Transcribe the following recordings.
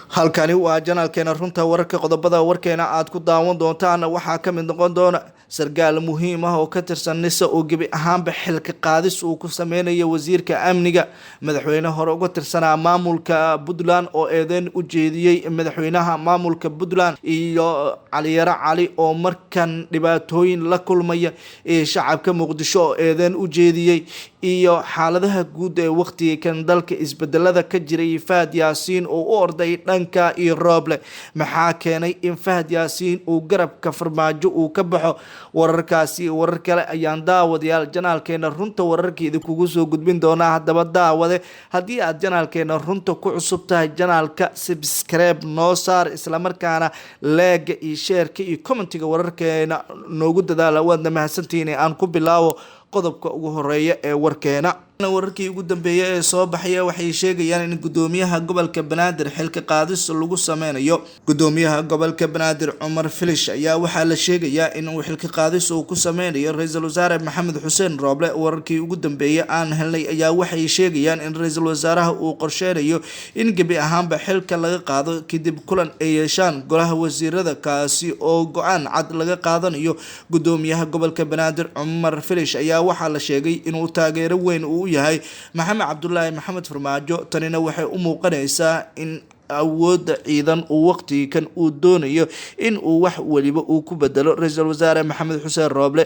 halkani waa janaalkeena runta wararka qodobada warkeena aad ku daawan doontaan waxaa ka mid noqon doona sargaal muhiim ah oo ka tirsan NISA oo gebi ahaanba xilka qaadis uu ku sameeyo wasiirka amniga madaxweynaha hore uga tirsanaa maamulka Puntland oo eedeyn u jeediyay madaxweynaha maamulka Puntland iyo Cali Yara Cali oo markan dhibaatooyin la kulmaya ee shacabka Muqdisho oo eedeyn u jeediyay iyo xaaladaha guud ee waqtiga kan dalka isbedelada ka jiray Fahad Yaasiin oo u orday dhanka iyo Rooble maxaa keenay in Fahad Yaasiin uu garabka farmaajo uu ka baxo wararkaasi warar kale ayaan daawadayaal janaalkeena runta wararkeeda kugu soo gudbin doonaa haddaba daawade haddii aad janaalkeena runta ku cusub tahay janaalka subscribe noo saar isla markaana like iyo share iyo commentiga wararkeena noogu dadaala waadna mahadsantihiin aan ku bilaawo qodobka ugu horeeya ee warkeena wararkii ugu dambeeyay ee soo baxaya waxay sheegayaan in gudoomiyaha gobolka Banaadir xilka qaadis lagu sameeyo gudoomiyaha gobolka Banaadir Cumar Filish ayaa waxa la sheegayaa in uu xilka qaadis uu ku sameeyo ra'iisul wasaare Maxamed Xuseen Rooble wararkii ugu dambeeyay aan helnay ayaa waxay sheegayaan in ra'iisul wasaaraha uu qorsheynayo in gabi ahaanba xilka laga qaado kadib kulan ay yeeshaan golaha wasiirada kaasi oo go'aan cad laga qaadanayo gudoomiyaha gobolka Banaadir Cumar Filish ayaa waxa la sheegay inuu taageero weyn u yahay Maxamed Cabdullaahi Maxamed Farmaajo tanina waxay u muuqanaysaa in awood ciidan uu waqti kan uu doonayo in uu wax waliba uu ku bedelo ra'iisul wasaare Maxamed Xuseen Rooble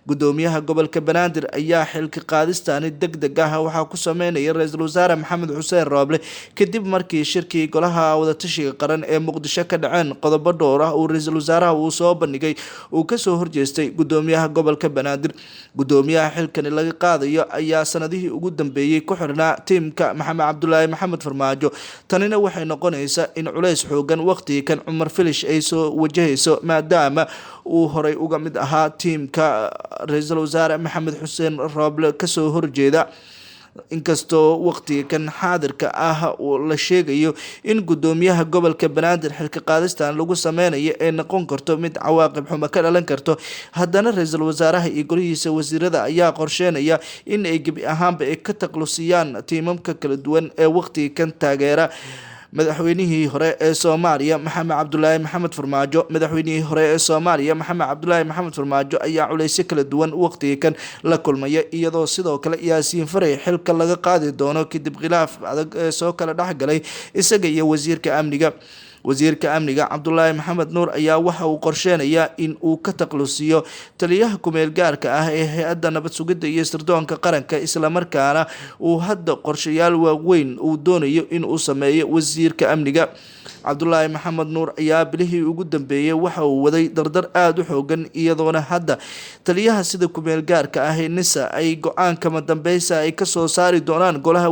gudoomiyaha gobolka Banaadir ayaa xilka qaadistani degdeg ah waxa ku sameeyay ra'iisul wasaare Maxamed Xuseen Rooble kadib markii shirkii golaha wada tashiga qaran ee Muqdisho ka dhaceen qodobo dhowr ah oo ra'iisul wasaaraha uu soo bandhigay uu ka soo horjeestay gudoomiyaha gobolka Banaadir gudoomiyaha xilkan laga qaadayo ayaa sanadihii ugu dambeeyay ku xirnaa tiimka Maxamed Cabdullaahi Maxamed Farmaajo tanina waxay in culays xoogan waqti kan Cumar Filish ay soo wajahayso maadaama uu horay uga mid ahaa tiimka ra'iisul wasaare Maxamed Xuseen Rooble ka soo horjeeda inkastoo waqtiga kan xaadirka ah oo la sheegayo in gudoomiyaha gobolka Banaadir xilka qaadistan lagu sameeyo ee noqon karto mid cawaaqib xumo ka dhalan karto haddana ra'iisul wasaaraha iyo golihiisa wasiirada ayaa qorsheynaya in ay gabi ahaanba ay ka taqlusiyaan tiimamka kala duwan ee waqtiga kan taageera madaxweynihii hore ee Soomaaliya Maxamed Cabdullaahi Maxamed Farmaajo madaxweynihii hore ee Soomaaliya Maxamed Cabdullaahi Maxamed Farmaajo ayaa culays kala duwan waqtiga kan la kulmaya iyadoo sidoo kale Yaasiin Faray xilka laga qaadi doono kadib khilaaf adag ee soo kala dhaxgalay isaga iyo wasiirka amniga Cabdullaahi Maxamed Nuur ayaa waxa uu qorsheynayaa in uu ka taqlusiyo taliyaha kumeel gaarka ah ee hay'adda nabad sugidda iyo sirdoonka qaranka isla markaana uu hadda qorshayaal waaweyn uu doonayo in uu sameeyo wasiirka amniga Cabdullaahi Maxamed Nuur ayaa bilihii ugu dambeeyay waxa uu waday dardar aad u xoogan iyadoona hadda taliyaha sida kumeel gaarka ah ee NISA ay go'aan kama dambaysa ay ka soo saari doonaan golaha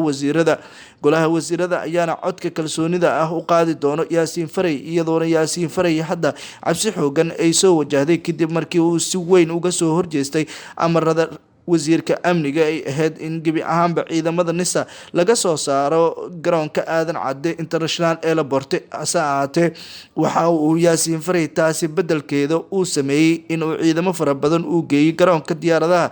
wasiirada ayaana codka kalsoonida ah u qaadi doono Yaasiin Faray iyadoona Yaasiin Faray hadda cabsi xoogan ay soo wajahday kadib markii uu si weyn uga soo horjeestay amarada wasiirka amniga ay ahayd in gabi ahaanba ciidamada NISA laga soo saaro garoonka Aadan Cadde International Airport asaate waxa uu Yaasiin Faray taasi bedelkeeda uu sameeyay in uu ciidamo fara badan uu geeyay garoonka diyaaradaha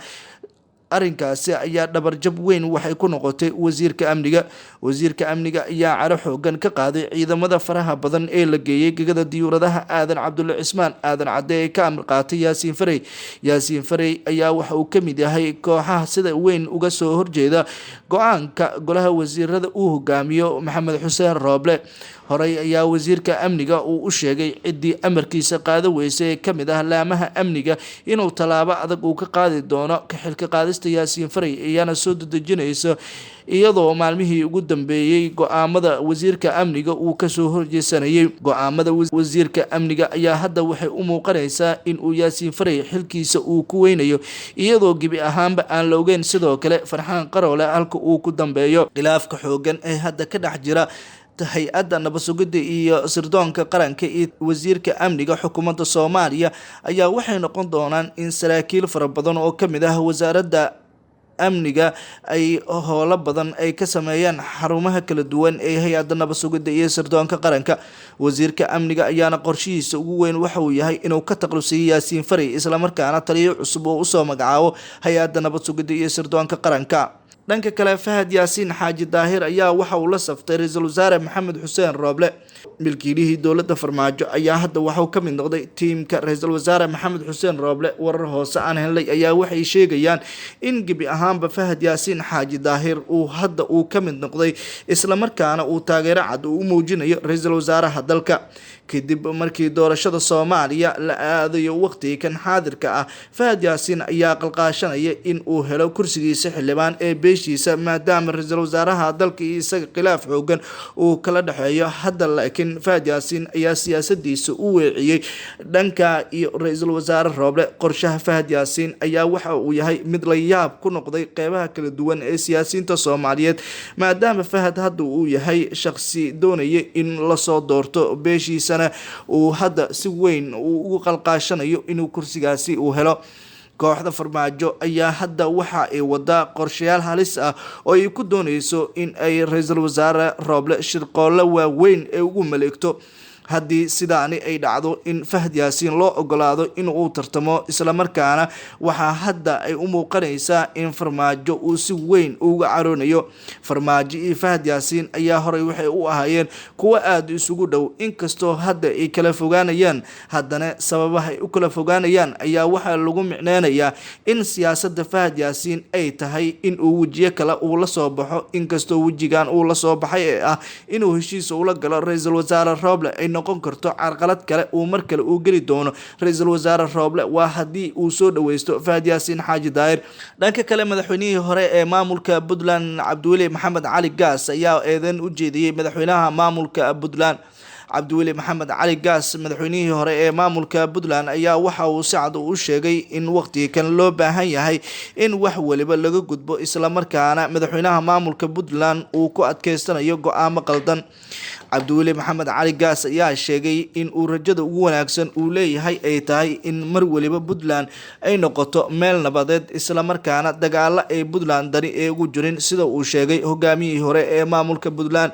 arrinkaasi ayaa dhabarjab weyn waxay ku noqotay wasiirka amniga ayaa caro xoogan ka qaaday ciidamada faraha badan ee la geeyay gegada diyaaradaha Aadan Cabdulle Cismaan Aadan Cadde ee ka amar qaatay Yaasiin Faray ayaa waxa uu kamid yahay kooxaha sida weyn uga soo horjeeda go'aanka golaha wasiirada uu hogaamiyo Maxamed Xuseen Rooble horay ayaa wasiirka amniga uu u sheegay cidii amarkiisa qaada weysay ee kamid ah laamaha amniga inuu talaabo adag uu ka qaadi doono ka xilka qaadista Yaasiin Faray ayaana soo dadejinayso iyadoo maalmihii ugu dambeeyay go'aamada wasiirka amniga uu ka soo horjeesanayay go'aamada wasiirka amniga ayaa hadda waxay u muuqanaysaa in uu Yaasiin Faray xilkiisa uu ku weynayo iyadoo gibi ahaanba aan la ogeyn sidoo kale Farxaan Qaroole halka uu ku dambeeyo khilaafka xoogan ee hadda ka dhex jira hay'adda nabad sugidda iyo sirdoonka qaranka iyo wasiirka amniga xukuumadda Soomaaliya ayaa waxay noqon doonaan in saraakiil fara badan oo kamid ah wasaaradda amniga ay howlo badan ay ka sameeyaan xarumaha kala duwan ee hay'adda nabad sugidda iyo sirdoonka qaranka wasiirka amniga ayaana qorshihiisa ugu weyn waxa uu yahay inuu ka taqlusiyo Yaasiin Faray isla markaana taliyo cusub oo u soo magacaabo hay'adda nabad sugidda iyo sirdoonka qaranka dhanka kale Fahad Yaasiin Xaaji Daahir ayaa waxa uu la saftay ra'iisul wasaare Maxamed Xuseen Rooble milkiilihii dowladda farmaajo ayaa hadda waxuu ka mid noqday tiimka ra-iisul wasaare maxamed xuseen rooble. warar hoose aan helnay ayaa waxay sheegayaan in gebi ahaanba Fahad Yaasiin Xaaji Daahir uu ka mid noqday islamarkaana uu taageero cad u muujinayo ra-iisul wasaaraha dalka kadib markii doorashada Soomaaliya la aadayo waqtigan xaadirka ah. Fahad Yaasiin ayaa qalqaashanaya in uu helo kursigiisa xildhibaan ee beeshiisa maadaama ra-iisul wasaaraha dalka isaga khilaaf xoogan uu kala dhaxeeyo. hadda laakiin Fahad Yaasiin ayaa siyaasadiisa u weeciyay dhanka iyo ra-iisul wasaare Rooble. qorshaha Fahad Yaasiin ayaa waxa uu yahay mid la yaab ku noqday qeybaha kala duwan ee siyaasiyiinta Soomaaliyeed maadaama Fahad hadda uu yahay shakhsi doonaya in la soo doorto beeshiisa uu hadda si weyn ugu qalqaashanayo inuu kursigaasi uu helo. kooxda farmaajo ayaa hadda waxa ay wadaa qorshayaal halis ah oo ay ku doonayso in ay ra-iisul wasaare Rooble shirqoolo waaweyn ee ugu maleegto. haddii sidaani ay dhacdo in Fahad Yaasiin loo ogolaado in uu tartamo islamarkaana waxaa hadda ay u muuqanaysaa in farmaajo uu si weyn uga caroonayo. farmaajo iyo Fahad Yaasiin ayaa horey waxay u ahaayeen kuwo aad isugu dhow inkastoo hadda ay kala fogaanayaan. haddana sababaha ay u kala fogaanayaan ayaa waxaa lagu micneynayaa in siyaasadda Fahad Yaasiin ay tahay in uu wejiyo kale uu la soo baxo inkastoo wejigan uu la soo baxay ee ah inuu heshiis ula galo ra-iisul wasaare Rooble ay noqon karto carqalad kale uu mar kale uu geli doono ra-iisul wasaare Rooble waa haddii uu soo dhaweysto Fahad Yaasiin Xaaji Daahir. dhanka kale madaxweynihii hore ee maamulka Puntland Cabdiweli Maxamed Cali Gaas ayaa eedan u jeediyay madaxweynaha maamulka Puntland. Cabdiweli Maxamed Cali Gaas madaxweynihii hore ee maamulka Puntland ayaa waxa uu si cad u sheegay in waqtigan loo baahan yahay in wax waliba laga gudbo islamarkaana madaxweynaha maamulka Puntland uu ku adkeysanayo go'aamo qaldan. Cabdiweli Maxamed Cali Gaas ayaa sheegay in uu rajada ugu wanaagsan uu leeyahay ay tahay in mar waliba Puntland ay noqoto meel nabadeed islamarkaana dagaalo ay Puntland dani ee ugu jirin sida uu sheegay hogaamiyihii hore ee maamulka Puntland.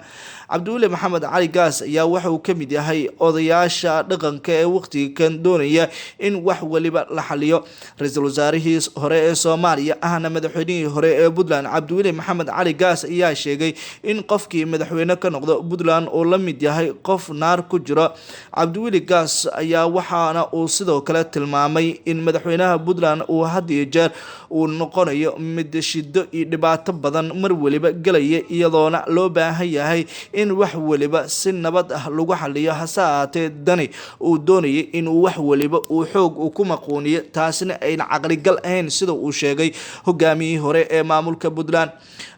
Cabdiweli Maxamed Cali Gaas ayaa waxa uu ka mid yahay odayaasha dhaqanka ee waqtigan doonaya in wax waliba la xaliyo. ra-iisul wasaarihii hore ee Soomaaliya ahna madaxweynihii hore ee Puntland Cabdiweli Maxamed Cali Gaas ayaa sheegay in qofkii madaxweyne ka noqdo Puntland uu la mid yahay qof naar ku jiro. Cabdiweli Gaas ayaa waxaana uu sidoo kale tilmaamay in madaxweynaha Puntland uu had iyo jeer uu noqonayo mid shido iyo dhibaato badan mar waliba galaya iyadoona loo baahan yahay in wax waliba si nabad ah lagu xaliyo. hase ahaatee dani uu doonayay in wax waliba uu xoog ku maquuniyo taasina ayna caqli gal ahayn sida uu sheegay hogaamiyihii hore ee maamulka Puntland.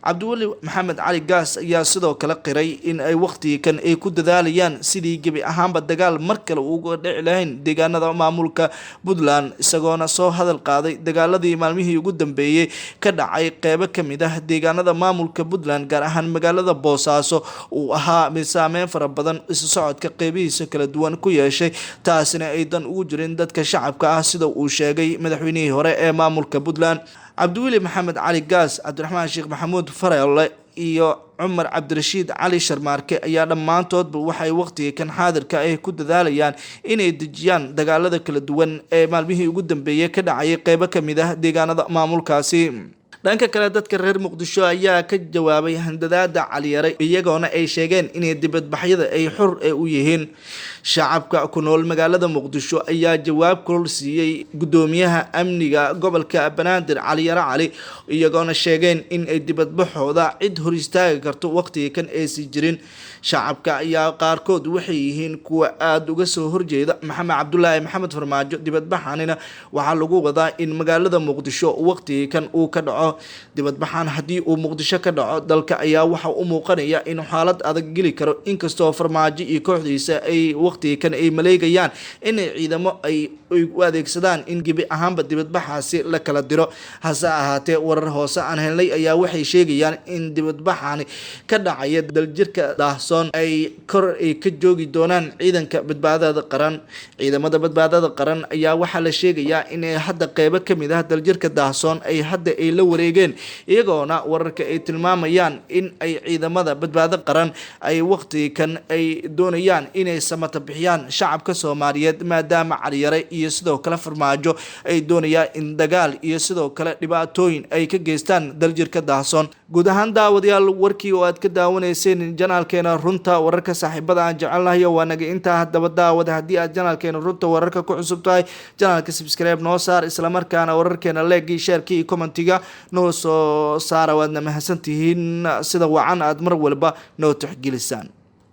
Cabdiweli Maxamed Cali Gaas ayaa sidoo kale qiray in ay waqtigan ay ku dadaalayaan sidii gebi ahaanba dagaal mar kale uga dhici lahayn deegaanada maamulka Puntland isagoona soo hadal qaaday dagaaladii maalmihii ugu dambeeyay ka dhacay qeybo kamid ah deegaanada maamulka Puntland gaar ahaan magaalada Boosaaso uu ahaa mid saameyn fara badan isu socodka qeybihiisa kala duwan ku yeeshay taasina ay dan ugu jirin dadka shacabka ah sida uu sheegay madaxweynihii hore ee maamulka Puntland. Cabdiweli Maxamed Cali Gaas, Cabdiraxmaan Sheekh Maxamuud Fareele iyo Cumar Cabdirashiid Cali Sharmaarke ayaa dhammaantoodba waxay waqtigan xaadirka ay ku dadaalayaan inay dejiyaan dagaalada kala duwan ee maalmihii ugu dambeeyay ka dhacay qeybo kamid ah deegaanada maamulkaasi. dhanka kale dadka reer Muqdisho ayaa ka jawaabay handadaada Cali Yare iyagoona ay sheegeen in dibadbaxyada ay xor u yihiin. shacabka ku nool magaalada Muqdisho ayaa jawaab kulul siiyay gudoomiyaha amniga gobolka Banaadir Cali Yare Cali iyagoona sheegeen in ay dibadbaxooda cid hor istaagi karto waqtigan ay si jirin. shacabka ayaa qaarkood waxay yihiin kuwa aad uga soo horjeeda Maxamed Cabdullaahi Maxamed Farmaajo. dibadbaxanina waxaa lagu wadaa in magaalada Muqdisho waqtigan uu ka dhaco. dibadbaxan haddii uu Muqdisho ka dhaco dalka ayaa waxa u muuqanaya in xaalad adag geli karo inkastoo Farmaajo iyo kooxdiisa ay waqtigan ay maleegayaan in ciidamo ay u adeegsadaan in gebi ahaanba dibadbaxaasi la kala diro. hase ahaatee warar hoose aan helnay ayaa waxay sheegayaan in dibadbaxani ka dhacaya daljirka daahsoon ay kor ay ka joogi doonaan ciidanka badbaadada qaran. ciidamada badbaadada qaran ayaa waxaa la sheegayaa in hadda qeybo kamid ah daljirka daahsoon ay hadda ay la wareegeen iyagoona wararka ay tilmaamayaan in ay ciidamada badbaado qaran ay waqtigan ay doonayaan inay samata bixiyaan shacabka Soomaaliyeed maadaama Caliyare iyo sidoo kale Farmaajo ay doonayaan in dagaal iyo sidoo kale dhibaatooyin ay ka geystaan daljirka Daahsoon. guud ahaan daawadayaal warkii oo aad ka daawanayseen janaalkeena runta wararka saaxiibada aan jecelnahay waa naga intaa. haddaba daawada haddii aad janaalkeena runta wararka ku cusub tahay janaalka subscribe noo saar isla markaana wararkeena like share iyo commentiga noo soo saara. waadna mahadsantihiin sida wacan aad mar walba noo tixgelisaan.